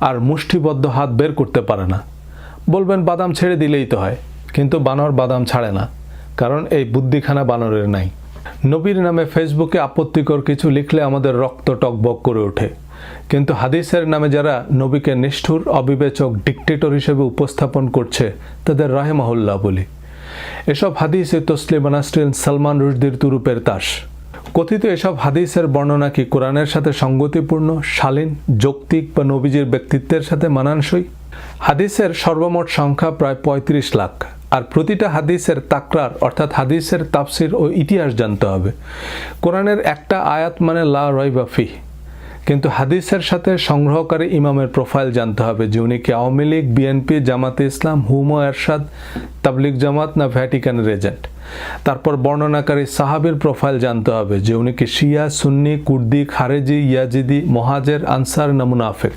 আর মুষ্টিবদ্ধ হাত বের করতে পারে না। বলবেন বাদাম ছেড়ে দিলেই তো হয়, কিন্তু বানর বাদাম ছাড়ে না, কারণ এই বুদ্ধিখানা বানরের নাই। নবীর নামে ফেসবুকে আপত্তিকর কিছু লিখলে আমাদের রক্ত টকবক করে ওঠে, কিন্তু হাদিসের নামে যারা নবীকে নিষ্ঠুর, অবিবেচক, ডিক্টেটর হিসেবে উপস্থাপন করছে তাদের রাহেমাহুল্লাহ বলি। এসব হাদিসে তসলিম নাসরিন সালমান রুশদির তুরুপের তাস। কথিত এসব হাদিসের বর্ণনা কি কোরআনের সাথে সঙ্গতিপূর্ণ, শালীন, যৌক্তিক বা নবীজির ব্যক্তিত্বের সাথে মানানসই? হাদিসের সর্বমোট সংখ্যা প্রায় 35 লাখ, আর প্রতিটা হাদিসের তাকরার অর্থাৎ হাদিসের তাফসির ও ইতিহাস জানতে হবে। কোরআনের একটা আয়াত মানে লা রাইবা ফিহ, কিন্তু হাদিসের সাথে সংগ্রহকারী ইমামের প্রোফাইল জানতে হবে, যে উনি কি আওয়ামী লীগ, বিএনপি, জামাতে ইসলাম, হুমো এরশাদ, তাবলিগ জামাত না ভ্যাটিকানের এজেন্ট। তারপর বর্ণনাকারী সাহাবীর প্রোফাইল জানতে হবে, যে উনি কি শিয়া, সুন্নি, কুর্দি, খারেজি, ইয়াজিদি, মহাজের, আনসার না মুনাফিক।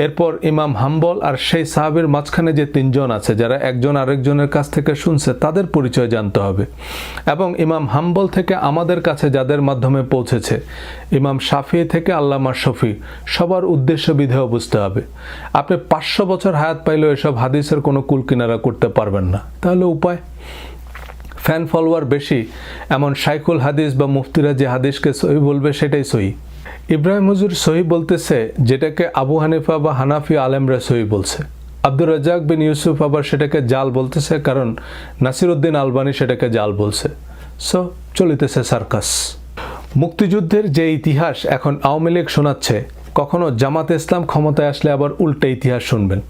এরপর ইমাম হাম্বল আর সেই সাহাবীর মাঝখানে যে 3 জন আছে যারা একজন আরেকজনের কাছ থেকে শুনছে তাদের পরিচয় জানতে হবে, এবং ইমাম হাম্বল থেকে আমাদের কাছে যাদের মাধ্যমে পৌঁছেছে, ইমাম শাফি থেকে আল্লামা শফি, সবার উদ্দেশ্য বিধেয় বুঝতে হবে। আপনি 500 বছর হায়াত পাইলেও এসব হাদিসের কোনো কুল কিনারা করতে পারবেন না। তাহলে উপায়? ফ্যান ফলোয়ার বেশি এমন শাইখুল হাদিস বা মুফতিরা যে হাদিসকে সহি বলবে সেটাই সহি। ইব্রাহিম হুজুর সহি বলতেছে যেটাকে আবু হানিফা বা হানাফি আলেমরা সহি বলছে। আব্দুর রাজ্জাক বিন ইউসুফ আবার সেটাকে জাল বলতেছে, কারণ নাসিরউদ্দিন আলবানী সেটাকে জাল বলছে। সো চলিতেছে সার্কাস। মুক্তিযুদ্ধের যে ইতিহাস এখন আওয়ামী লীগ শোনাচ্ছে, কখনো জামাতে ইসলাম ক্ষমতায় আসলে আবার উল্টে ইতিহাস শুনবেন।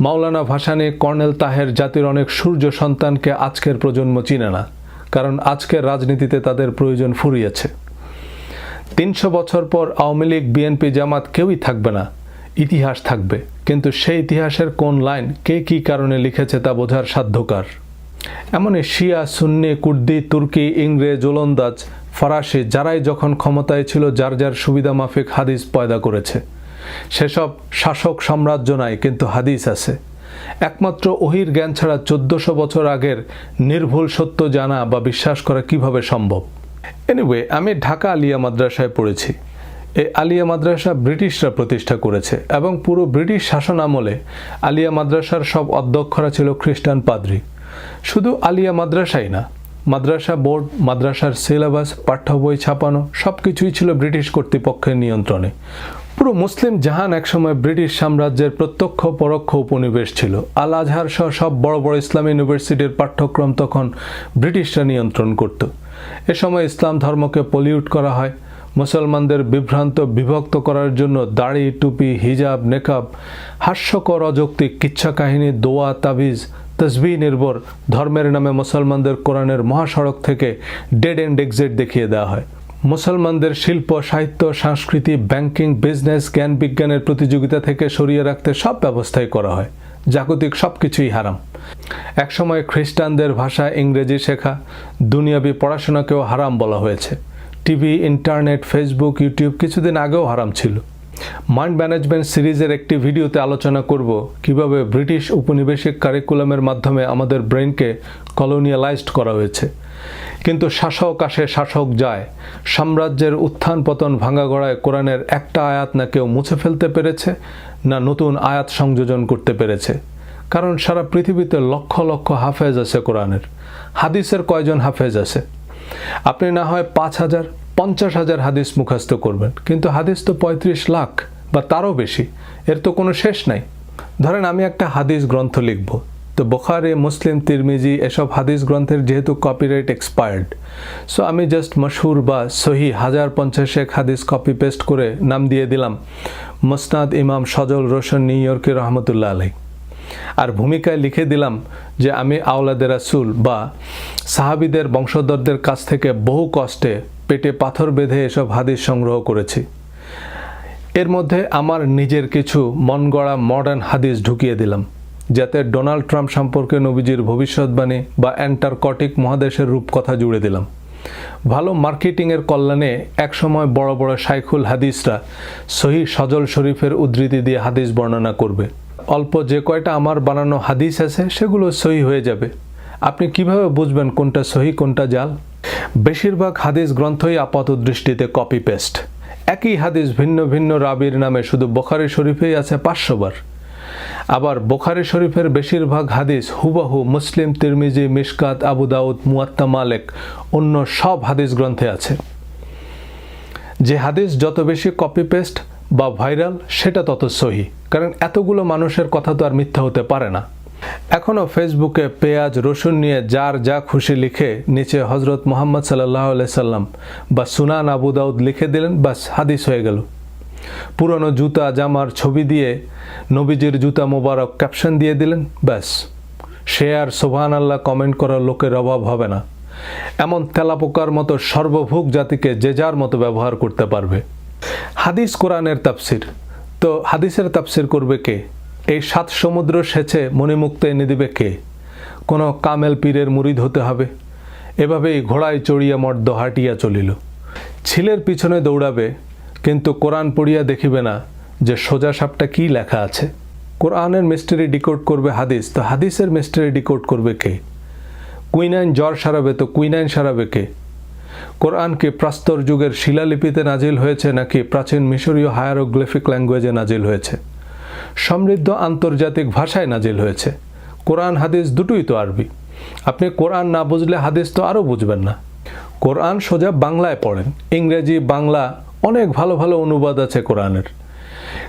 মাওলানা ভাসানী, কর্নেল তাহের জাতির অনেক সূর্য সন্তানকে আজকের প্রজন্ম চিনে না, কারণ আজকের রাজনীতিতে তাদের প্রয়োজন ফুরিয়েছে। 300 বছর পর আওয়ামী লীগ, বিএনপি, জামাত কেউই থাকবে না, ইতিহাস থাকবে, কিন্তু সেই ইতিহাসের কোন লাইন কে কী কারণে লিখেছে তা বোঝার সাধ্যকার। এমনই শিয়া, সুন্নি, কুর্দি, তুর্কি, ইংরেজ, ওলন্দাজ, ফরাসি যারাই যখন ক্ষমতায় ছিল যার যার সুবিধা মাফিক হাদিস পয়দা করেছে। সেসব শাসক সাম্রাজ্য নাই, কিন্তু হাদিস আছে। একমাত্র ওহির জ্ঞান ছাড়া 1400 বছর আগের নির্ভুল সত্য জানা বা বিশ্বাস করা কিভাবে সম্ভব? এনিওয়ে, আমি ঢাকা আলিয়া মাদ্রাসায় পড়েছি। এই আলিয়া মাদ্রাসা ব্রিটিশরা প্রতিষ্ঠা করেছে, এবং পুরো ব্রিটিশ শাসন আমলে আলিয়া মাদ্রাসার সব অধ্যক্ষরা ছিল খ্রিস্টান পাদ্রী। শুধু আলিয়া মাদ্রাসাই না, মাদ্রাসা বোর্ড, মাদ্রাসার সিলেবাস, পাঠ্য বই ছাপানো সব কিছুই ছিল ব্রিটিশ কর্তৃপক্ষের নিয়ন্ত্রণে। পুরো মুসলিম জাহান একসময় ব্রিটিশ সাম্রাজ্যের প্রত্যক্ষ পরোক্ষ উপনিবেশ ছিল। আল আজহার সহ সব বড় বড় ইসলামী ইউনিভার্সিটির পাঠ্যক্রম তখন ব্রিটিশরা নিয়ন্ত্রণ করত। এ সময় ইসলাম ধর্মকে পলিউট করা হয়। মুসলমানদের বিভ্রান্ত, বিভক্ত করার জন্য দাড়ি, টুপি, হিজাব, নেকাব, হাস্যকর, অযৌক্তিক কিচ্ছা কাহিনী, দোয়া, তাবিজ, তসবিহ নির্ভর ধর্মের নামে মুসলমানদের কোরআনের মহাসড়ক থেকে ডেড এন্ড এক্সিট দেখিয়ে দেওয়া হয়। মুসলমানদের শিল্প, সাহিত্য, সংস্কৃতি, ব্যাংকিং, বিজনেস, জ্ঞান বিজ্ঞানের প্রতিযোগিতা থেকে সরিয়ে রাখতে সব ব্যবস্থাই করা হয়। জাগতিক সব কিছুই হারাম। একসময় খ্রিস্টানদের ভাষা ইংরেজি শেখা, দুনিয়াবি পড়াশোনাকেও হারাম বলা হয়েছে। টিভি, ইন্টারনেট, ফেসবুক, ইউটিউব কিছুদিন আগেও হারাম ছিল। মাইন্ড ম্যানেজমেন্ট সিরিজের একটি ভিডিওতে আলোচনা করব কিভাবে ব্রিটিশ উপনিবেশিক কারিকুলামের মাধ্যমে আমাদের ব্রেনকে কলোনিয়ালাইজড করা হয়েছে। কিন্তু শাসক আসে, শাসক যায়। সাম্রাজ্যের উত্থান পতন ভাঙাগড়ায় কোরআনের একটা আয়াত না কেউ মুছে ফেলতে পেরেছে, না নতুন আয়াত সংযোজন করতে পেরেছে। কারণ সারা পৃথিবীতে লক্ষ লক্ষ হাফেজ আছে কোরআনের। হাদিসের কয়জন হাফেজ আছে? আপনি না হয় 5000, 50,000 হাদিস মুখস্থ করবেন, কিন্তু হাদিস তো 35 লাখ বা তারও বেশি। এর তো কোনো শেষ নাই। ধরেন আমি একটা হাদিস গ্রন্থ লিখব, তো বুখারী, মুসলিম, তিরমিজি এসব হাদিস গ্রন্থের যেহেতু কপিরাইট এক্সপায়ার্ড, সো আমি জাস্ট মশহুর বা সহি 1050 হাদিস কপি পেস্ট করে নাম দিয়ে দিলাম মুসনাদ ইমাম সজল রোশন নিউ ইয়র্কি রহমতুল্লাহ আলাইহি। আর ভূমিকায় লিখে দিলাম যে আমি আওলাদে রাসূল বা সাহাবীদের বংশধরদের কাছ থেকে বহু কষ্টে পেটে পাথর বেঁধে এসব হাদিস সংগ্রহ করেছি। এর মধ্যে আমার নিজের কিছু মন গড়া মডার্ন হাদিস ঢুকিয়ে দিলাম, যাতে ডোনাল্ড ট্রাম্প সম্পর্কে নবীজির ভবিষ্যৎবাণী বা অ্যান্টার্কটিক মহাদেশের রূপকথা জুড়ে দিলাম। ভালো মার্কেটিংয়ের কল্যাণে একসময় বড় বড় শাইখুল হাদিসরা সহিহ সজল শরীফের উদ্ধৃতি দিয়ে হাদিস বর্ণনা করবে। অল্প যে কয়টা আমার বানানো হাদিস আছে সেগুলো সহিহ হয়ে যাবে। আপনি কিভাবে বুঝবেন কোনটা সহিহ কোনটা জাল? বেশিরভাগ হাদিস গ্রন্থই আপাত দৃষ্টিতে কপি পেস্ট। একই হাদিস ভিন্ন ভিন্ন রাবির নামে শুধু বুখারী শরীফেই আছে 500 বার। আবার বুখারী শরীফের বেশিরভাগ হাদিস হুবহু মুসলিম, তিরমিজি, মিশকাত, আবু দাউদ, মুয়াত্তা মালিক অন্য সব হাদিস গ্রন্থে আছে। যে হাদিস যত বেশি কপি পেস্ট বা ভাইরাল সেটা তত সহিহ, কারণ এতগুলো মানুষের কথা তো আর মিথ্যা হতে পারে না। এখনও ফেসবুকে পেঁয়াজ রসুন নিয়ে যার যা খুশি লিখে নিচে হজরত মুহাম্মদ সাল্লাল্লাহু আলাইহি সাল্লাম বা সুনান আবু দাউদ লিখে দিলেন, বাস হাদিস হয়ে গেল। পুরনো জুতা জামার ছবি দিয়ে নবীজির জুতা মোবারক ক্যাপশন দিয়ে দিলেন, ব্যাস সে আর সুবহানাল্লাহ কমেন্ট করার লোকের অভাব হবে না। এমন তেলাপোকার মতো সর্বভোগ জাতিকে যে যার মতো ব্যবহার করতে পারবে। হাদিস কোরআনের তাফসির, তো হাদিসের তাফসির করবে কে? এই 7 সমুদ্র সেচে মণিমুক্ত এনে দিবে কে? কোনো কামেল পীরের মুরিদ হতে হবে? এভাবেই ঘোড়ায় চড়িয়া মর্দ হাঁটিয়া চলিল। ছিলের পিছনে দৌড়াবে, কিন্তু কোরআন পড়িয়া দেখিবে না যে সোজা সাপটা কি লেখা আছে। কোরআনের মিস্ট্রি ডিকোড করবে হাদিস, তো হাদিসের মিস্ট্রি ডিকোড করবে কে? কুইনাইন জ্বর সারাবে, তো কুইনাইন সারাবে কে? কোরআন কি প্রস্তর যুগের শিলালিপিতে নাজিল হয়েছে নাকি প্রাচীন মিশরীয় হায়ারোগ্লিফিক ল্যাঙ্গুয়েজে নাজিল হয়েছে? সমৃদ্ধ আন্তর্জাতিক ভাষায় নাজিল হয়েছে। কোরআন হাদিস দুটোই তো আরবি। আপনি কোরআন না বুঝলে হাদিস তো আরও বুঝবেন না। কোরআন সোজা বাংলায় পড়েন, ইংরেজি, বাংলা অনেক ভালো ভালো অনুবাদ আছে কোরআনের।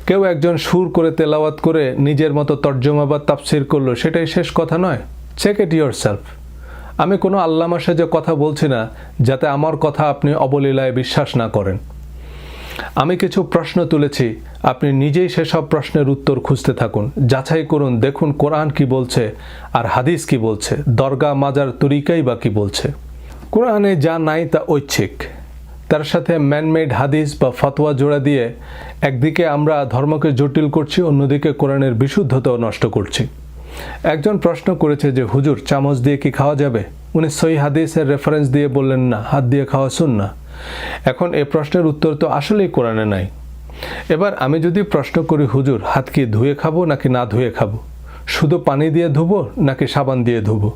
কেউ একজন সুর করে তেলাওয়াত করে নিজের মতো তর্জমা বা তাফসির করলো, সেটাই শেষ কথা নয়। Check it yourself. আমি কোনো আল্লামা সেজে কথা বলছি না যাতে আমার কথা আপনি অবলীলায় বিশ্বাস না করেন। আমি কিছু প্রশ্ন তুলেছি, আপনি নিজেই সেসব প্রশ্নের উত্তর খুঁজতে থাকুন, যাচাই করুন, দেখুন কোরআন কি বলছে আর হাদিস কি বলছে, দরগা মাজার তরিকাই বা কি বলছে। কোরআনে যা নাই তা ঐচ্ছিক, তার সাথে ম্যানমেড হাদিস বা ফতোয়া জোড়া দিয়ে একদিকে আমরা ধর্মকে জটিল করছি, অন্যদিকে কোরআনের বিশুদ্ধতাও নষ্ট করছি। একজন প্রশ্ন করেছে যে হুজুর চামচ দিয়ে কি খাওয়া যাবে? উনি সহিহ হাদিসের রেফারেন্স দিয়ে বললেন না, হাত দিয়ে খাওয়া সুন্নাহ। এখন এই প্রশ্নের উত্তর তো আসলেই কোরআনে নাই। এবার আমি যদি প্রশ্ন করি হুজুর হাত কি ধুয়ে খাবো নাকি না ধুয়ে খাবো? শুধু পানি দিয়ে ধুবো নাকি সাবান দিয়ে ধুবো?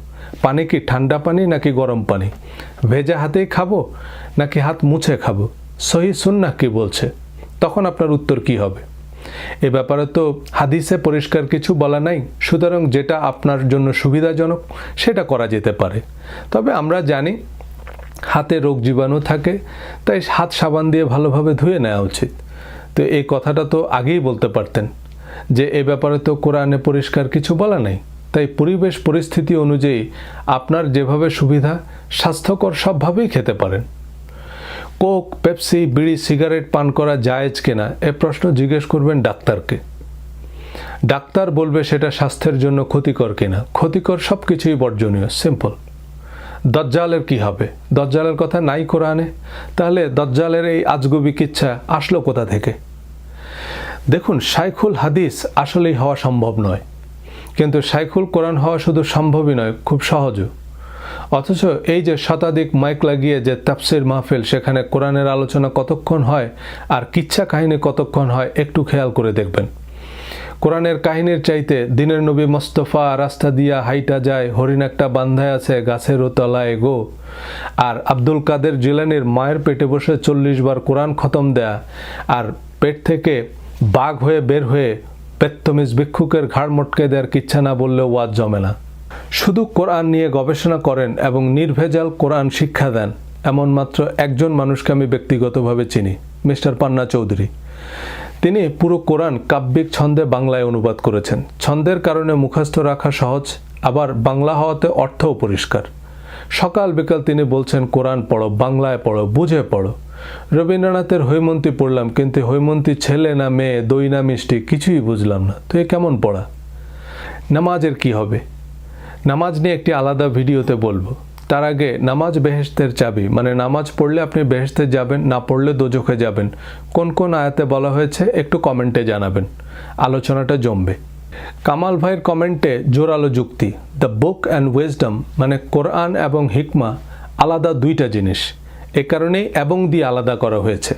পানি কি ঠান্ডা পানি নাকি গরম পানি? ভেজা হাতেই খাবো নাকি হাত মুছে খাবো? সহিহ সুন্নাহ কি বলছে? তখন আপনার উত্তর কি হবে? এ ব্যাপারে তো হাদিসে পরিষ্কার কিছু বলা নাই, সুতরাং যেটা আপনার জন্য সুবিধাজনক সেটা করা যেতে পারে। তবে আমরা জানি হাতে রোগ জীবাণু থাকে, তাই হাত সাবান দিয়ে ভালোভাবে ধুয়ে নেওয়া উচিত। তো এই কথাটা তো আগেই বলতে পারতেন যে এ ব্যাপারে তো কোরআনে পরিষ্কার কিছু বলা নেই। তাই পরিবেশ পরিস্থিতি অনুযায়ী আপনার যেভাবে সুবিধা স্বাস্থ্যকর সবভাবেই খেতে পারেন। কোক, পেপসি, বিড়ি, সিগারেট পান করা জায়েজ কিনা এ প্রশ্ন জিজ্ঞেস করবেন ডাক্তারকে। ডাক্তার বলবে সেটা স্বাস্থ্যের জন্য ক্ষতিকর কিনা। ক্ষতিকর সব কিছুই বর্জনীয়, সিম্পল। দজ্জালের কি হবে? দজ্জালের কথা নাই কোরআনে, তাহলে দজ্জালের এই আজগুবি কিচ্ছা আসলো কোথা থেকে? দেখুন, শাইখুল হাদিস আসলেই হওয়া সম্ভব নয়, কিন্তু শাইখুল কোরআন হওয়া শুধু সম্ভবই নয়, খুব সহজও। অথচ এই যে শতাধিক মাইক লাগিয়ে যে তাফসির মাহফিল, সেখানে কোরআনের আলোচনা কতক্ষণ হয় আর কিচ্ছা কাহিনী কতক্ষণ হয় একটু খেয়াল করে দেখবেন। কোরআনের কাহিনীর চাইতে দিনের নবী মোস্তফা রাস্তা দিয়া হাইটা যায়, হরিণ একটা বান্ধায় আছে গাছের তলায় গো, আর আব্দুল কাদের জিলানির মায়ের পেটে বসে 40 বার কোরআন খতম দেয়া, আর পেট থেকে বাঘ হয়ে বের হয়ে পেত্তমিজ ভিক্ষুকের ঘাড় মটকে দেওয়ার কিচ্ছা না বললেও ওয়াজ জমে না। শুধু কোরআন নিয়ে গবেষণা করেন এবং নির্ভেজাল কোরআন শিক্ষা দেন এমন মাত্র একজন মানুষকে আমি ব্যক্তিগতভাবে চিনি, মিস্টার পান্না চৌধুরী। তিনি পুরো কোরআন কাব্যিক ছন্দে বাংলায় অনুবাদ করেছেন। ছন্দের কারণে মুখস্থ রাখা সহজ, আবার বাংলা হওয়াতে অর্থও পরিষ্কার। সকাল বিকাল তিনি বলছেন কোরআন পড়ো, বাংলায় পড়ো, বুঝে পড়ো। রবীন্দ্রনাথের হৈমন্তী পড়লাম, কিন্তু হৈমন্তী ছেলে না মেয়ে, দই না মিষ্টি, কিছুই বুঝলাম না। তো এ কেমন পড়া? নামাজের কি হবে? নামাজ নিয়ে একটি আলাদা ভিডিওতে বলবো। তার আগে নামাজ বেহেশতের চাবি, মানে নামাজ পড়লে আপনি বেহেশতে যাবেন, না পড়লে দোজখে যাবেন, কোন কোন আয়াতে বলা হয়েছে একটু কমেন্টে জানাবেন, আলোচনাটা জমবে। কামাল ভাইয়ের কমেন্টে জোরালো যুক্তি, দ্য বুক অ্যান্ড উইজডম মানে কোরআন এবং হিকমা আলাদা দুইটা জিনিস, এ কারণেই এবং দিয়ে আলাদা করা হয়েছে।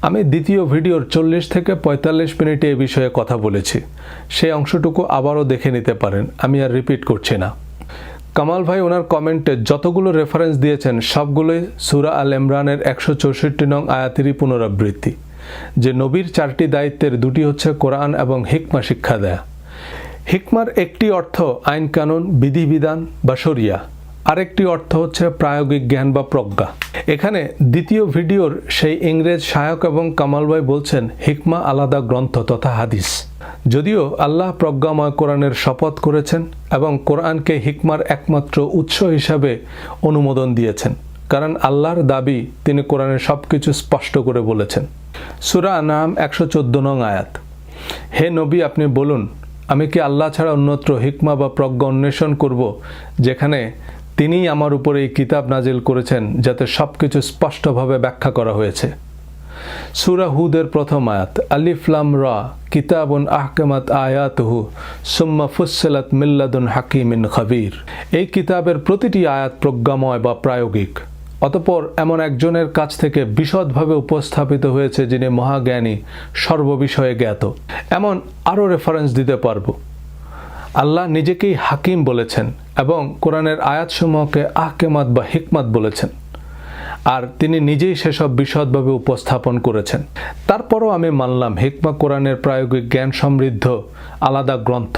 আমি দ্বিতীয় ভিডিওর 40 থেকে 45 মিনিটে এ বিষয়ে কথা বলেছি, সেই অংশটুকু আবারও দেখে নিতে পারেন, আমি আর রিপিট করছি না। কামাল ভাই ওনার কমেন্টে যতগুলো রেফারেন্স দিয়েছেন সবগুলোই সূরা আল ইমরানের 164 নং আয়াতেরই পুনরাবৃত্তি, যে নবীর 4টি দায়িত্বের 2টি হচ্ছে কোরআন এবং হিকমা শিক্ষা দেয়া। হিকমার একটি অর্থ আইন কানুন, বিধিবিধান বা শরিয়া, আরেকটি অর্থ হচ্ছে প্রায়োগিক জ্ঞান বা প্রজ্ঞা। এখানে দ্বিতীয় ভিডিওর সেই ইংরেজ সহায়ক এবং কামাল ভাই বলছেন হিকমা আলাদা গ্রন্থ তথা হাদিস। যদিও আল্লাহ প্রজ্ঞাময় কোরআনের শপথ করেছেন এবং কোরআনকে হিকমার একমাত্র উৎস হিসাবে অনুমোদন দিয়েছেন, কারণ আল্লাহর দাবি তিনি কোরআনের সব কিছু স্পষ্ট করে বলেছেন। সূরা আনআম 114 নং আয়াত, হে নবী আপনি বলুন, আমি কি আল্লাহ ছাড়া অন্যত্র হিকমা বা প্রজ্ঞা অন্বেষণ করব, যেখানে তিনিই আমার উপরে এই কিতাব নাজিল করেছেন যাতে সব কিছু স্পষ্টভাবে ব্যাখ্যা করা হয়েছে। সূরা হুদের প্রথম আয়াত, আলিফ লাম রা কিতাবুন আহকামাত আয়াতুহু সুম্মা ফুসসিলাত মিন লাদুন হাকিমিন খাবীর। এই কিতাবের প্রতিটি আয়াত প্রজ্ঞাময় বা প্রায়োগিক, অতঃপর এমন একজনের কাছ থেকে বিশদভাবে উপস্থাপিত হয়েছে যিনি মহাজ্ঞানী, সর্ববিষয়ে জ্ঞাত। এমন আরও রেফারেন্স দিতে পারব। আল্লাহ নিজেকেই হাকিম বলেছেন এবং কোরআনের আয়াতসমূহকে আহকামাত বা হিকমাত বলেছেন, আর তিনি নিজেই সেসব বিশদভাবে উপস্থাপন করেছেন। তারপরও আমি মানলাম হিকমা কোরআনের প্রায়োগিক জ্ঞান সমৃদ্ধ আলাদা গ্রন্থ,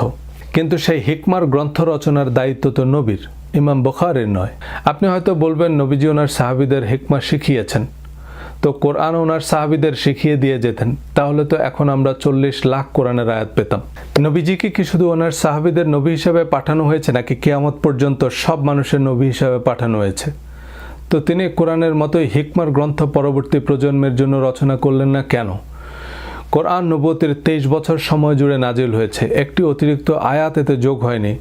কিন্তু সেই হিকমার গ্রন্থ রচনার দায়িত্ব তো নবীর, ইমাম বুখারীর নয়। আপনি হয়তো বলবেন নবীজি ওনার সাহাবীদের হিকমা শিখিয়েছেন, তো কোরআন ওনার সাহাবীদের শিখিয়ে দিয়ে যেতেন, তাহলে তো এখন আমরা 40 লাখ কোরআনের আয়াত পেতাম। নবীজিকে কি শুধু ওনার সাহাবীদের নবী হিসাবে পাঠানো হয়েছে, নাকি কিয়ামত পর্যন্ত সব মানুষের নবী হিসাবে পাঠানো হয়েছে? তো তিনি কোরআনের মতোই হিকমার গ্রন্থ পরবর্তী প্রজন্মের জন্য রচনা করলেন না কেন? কোরআন নবুয়তের 23 বছর সময় জুড়ে নাজিল হয়েছে, একটি অতিরিক্ত আয়াত এতে যোগ হয়নি,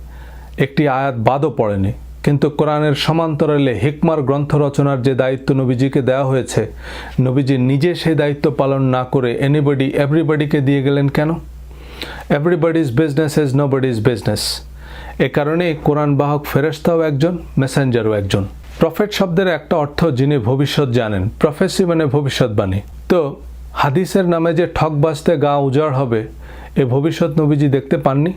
একটি আয়াত বাদও পড়েনি, কিন্তু কোরআনের সমান্তরালে হিকমার গ্রন্থ রচনার যে দায়িত্ব নবীজিকে দেওয়া হয়েছে, নবীজি নিজে সেই দায়িত্ব পালন না করে এভরিবডিকে দিয়ে গেলেন কেন? Everybody's business is nobody's business. এ কারণেই কোরআন বাহক ফেরেশতাও একজন, মেসেঞ্জারও একজন। প্রফেট শব্দের একটা অর্থ যিনি ভবিষ্যৎ জানেন, প্রফেসি মানে ভবিষ্যৎবাণী। তো হাদিসের নামে যে ঠক বাজতে গা উজাড় হবে, এ ভবিষ্যৎ নবীজি দেখতে পাননি?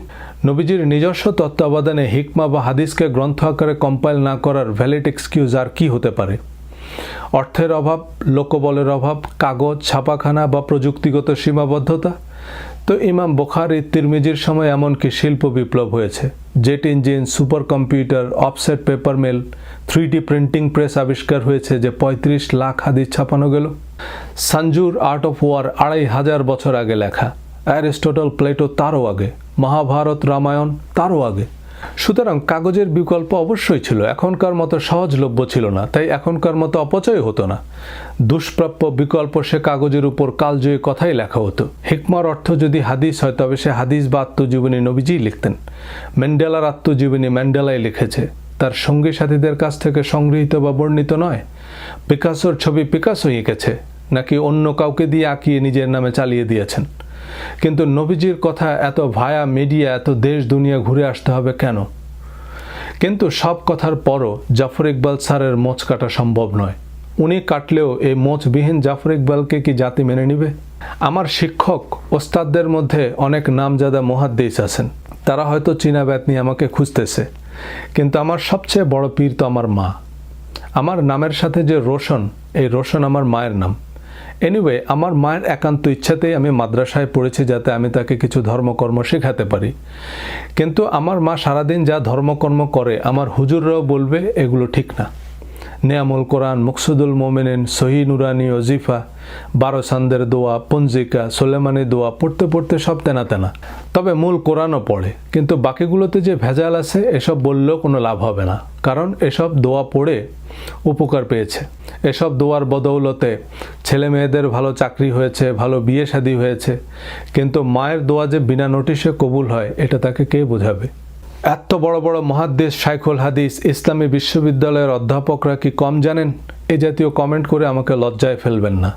নবীজির নিজস্ব তত্ত্বাবধানে হিকমা বা হাদিসকে গ্রন্থ আকারে কম্পাইল না করার ভ্যালিড এক্সকিউজ আর কি হতে পারে? অর্থের অভাব, লোকবলের অভাব, কাগজ, ছাপাখানা বা প্রযুক্তিগত সীমাবদ্ধতা? তো ইমাম বুখারী, তিরমিজির সময় এমনকি শিল্প বিপ্লব হয়েছে, jet engine, super computer, offset paper mill, 3D printing press আবিষ্কার হয়েছে, যে 35 লাখ হাদিস ছাপানো গেল। সানজুর আর্ট অফ ওয়ার 2500 বছর আগে লেখা, অ্যারিস্টটল, প্লেটো তারও আগে, মহাভারত, রামায়ণ তারও আগে। সুতরাং কাগজের বিকল্প অবশ্যই ছিল, এখনকার মতো সহজলভ্য ছিল না, তাই এখনকার মতো অপচয় হতো না। দুষ্প্রাপ্য বিকল্প সে কাগজের উপর কালজয়ী কথাই লেখা হতো। হিকমার অর্থ যদি হাদিস হয়, তবে সে হাদিস বা আত্মজীবনী নবীজিই লিখতেন। ম্যান্ডেলার আত্মজীবনী ম্যান্ডেলাই লিখেছে, তার সঙ্গী সাথীদের কাছ থেকে সংগৃহীত বা বর্ণিত নয়। পিকাসোর ছবি পিকাসো এঁকেছে, নাকি অন্য কাউকে দিয়ে আঁকিয়ে নিজের নামে চালিয়ে দিয়েছেন? কিন্তু নবীজির কথা এত ভায়া মিডিয়া, এত দেশ দুনিয়া ঘুরে আসতে হবে কেন? কিন্তু সব কথার পরও জাফর ইকবাল স্যারের মোচ কাটা সম্ভব নয়। উনি কাটলেও এই মোচবিহীন জাফর ইকবালকে কি জাতি মেনে নিবে? আমার শিক্ষক ওস্তাদদের মধ্যে অনেক নামজাদা মুহাদ্দিস আছেন, তারা হয়তো চীনা ব্যাত নিয়ে আমাকে খুঁজতেছে, কিন্তু আমার সবচেয়ে বড় পীর তো আমার মা। আমার নামের সাথে যে রোশন, এই রোশন আমার মায়ের নাম। এনিওয়ে, আমার মায়ের একান্ত ইচ্ছাতেই আমি মাদ্রাসায় পড়েছি, যাতে আমি তাকে কিছু ধর্মকর্ম শেখাতে পারি। কিন্তু আমার মা সারাদিন যা ধর্মকর্ম করে, আমার হুজুররাও বলবে এগুলো ঠিক না। নেয়ামুল কোরআন, মুকসুদুল মোমেনিন, সহি নুরানি, ওজিফা, 12 সান্দের দোয়া, পঞ্জিকা, সোলেমানি দোয়া পড়তে পড়তে সব তেনা তেনা। তবে মূল কোরআনও পড়ে, কিন্তু বাকিগুলোতে যে ভেজাল আছে এসব বললেও কোনো লাভ হবে না, কারণ এসব দোয়া পড়ে উপকার পেয়েছে। এসব দোয়ার বদৌলতে ছেলে মেয়েদের ভালো চাকরি হয়েছে, ভালো বিয়ে শাদী হয়েছে, কিন্তু মায়ের দোয়া যে বিনা নোটিশে কবুল হয়, এটা তাকে কে বোঝাবে? এত বড় বড় মুহাদ্দিস, শাইখুল হাদিস, ইসলামী বিশ্ববিদ্যালয়ের অধ্যাপকরা কি কম জানেন? এই জাতীয় কমেন্ট করে আমাকে লজ্জায় ফেলবেন না।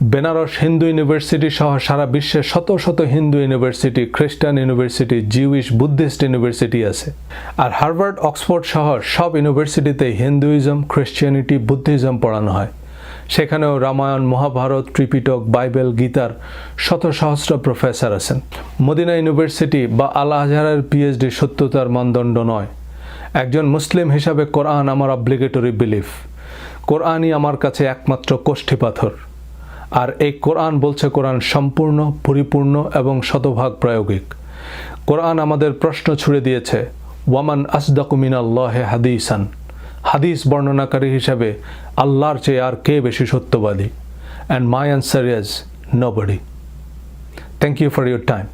বেনারস হিন্দু ইউনিভার্সিটি সহ সারা বিশ্বে শত শত হিন্দু ইউনিভার্সিটি, খ্রিস্টান ইউনিভার্সিটি, জিউইশ, বুদ্ধিস্ট ইউনিভার্সিটি আছে। আর হার্ভার্ড, অক্সফোর্ড সহ সব ইউনিভার্সিটিতে হিন্দুইজম, খ্রিস্টিয়ানিটি, বুদ্ধিজম পড়ানো হয়। সেখানেও রামায়ণ, মহাভারত, ত্রিপিটক, বাইবেল, গীতার শত সহস্র প্রফেসর আছেন। মদিনা ইউনিভার্সিটি বা আল আজহারের পিএইচডি সত্যতার মানদণ্ড নয়। একজন মুসলিম হিসাবে কোরআন আমার অব্লিগেটরি বিলিফ। কোরআনই আমার কাছে একমাত্র কোষ্ঠী পাথর। আর এই কোরআন বলছে কোরআন সম্পূর্ণ, পরিপূর্ণ এবং শতভাগ প্রায়োগিক। কোরআন আমাদের প্রশ্ন ছুড়ে দিয়েছে, ওয়ামান আসদাকু মিনাল্লাহি হাদিসান। হাদিস বর্ণনাকারী হিসাবে আল্লাহর চেয়ে আর কে বেশি সত্যবাদী? And my answer is nobody. Thank you for your time.